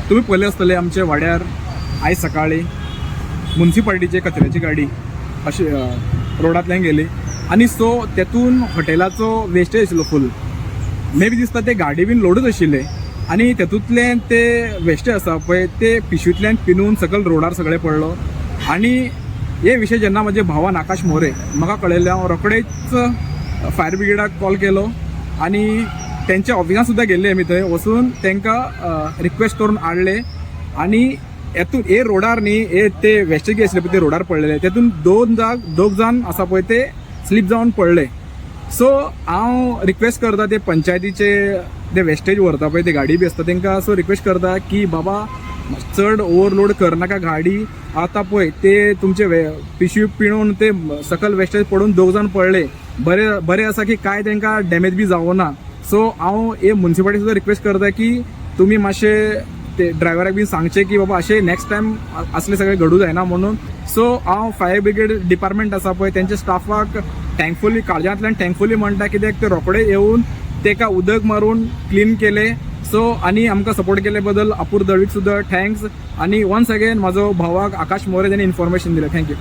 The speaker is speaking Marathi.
तुम्ही पळयले आसतले आमचे वाड्यार आयज सकाळी म्युन्सिपाल्टीचे कचऱ्याची गाडी अशी रोडांतल्यान गेली आनी सो तेतून हॉटेलाचो वेस्टेज आशिल्लो फूल. मे बी दिसता ते गाडी बीन लोडूच आशिल्ले आनी तेतूंतल्यान ते वेस्टेज आसा पळय ते पिशवींतल्यान पिनून सकयल रोडार सगळें पडलो. आनी हे विशय जेन्ना म्हजे भावान आकाश मोरे म्हाका कळयलें हांव रोखडेच फायर ब्रिगेडाक कॉल केलो आनी तेंच्या ऑफिसान सुद्दां गेल्ले आमी थंय वचून तांकां रिक्वेस्ट करून हाडले. आनी हेतून हे रोडार न्ही हे ते वेस्टेज आसले पळय ते रोडार पडलेले तेतून दोग जाण आसा पळय ते स्लीप जावन पडले. सो हांव रिक्वेस्ट करता ते पंचायतीचे ते वेस्टेज व्हरता पळय ते गाडी बी आसता तांकां सो रिक्वेस्ट करता की बाबा चड ओवरलोड करनाका गाडी. आतां पळय ते तुमचे पिशवी पिणून ते सकल वेस्टेज पडून दोग जाण पडले. बरें आसा की कांय तांकां डॅमेज बी जावना. सो हांव हे म्युन्सिपाल्टी सुद्दां रिक्वेस्ट करता की तुमी मातशे ते ड्रायव्हराक बी सांगचे की बाबा अशें नेक्स्ट टायम असले सगळे घडू जायना म्हणून. सो हांव फायर ब्रिगेड डिपार्टमेंट आसा पळय तेंच्या स्टाफाक थँकफुली काळजांतल्यान थँकफुली म्हणटा कित्याक ते रोखडे येवन तेका उदक मारून क्लीन केले. सो आनी आमकां सपोर्ट केले बद्दल अपूर दळवीक सुद्दां थँक्स. आनी वन्स अगेन म्हाजो भावाक आकाश मोरे ताणें इन्फॉर्मेशन दिलें. थँक्यू.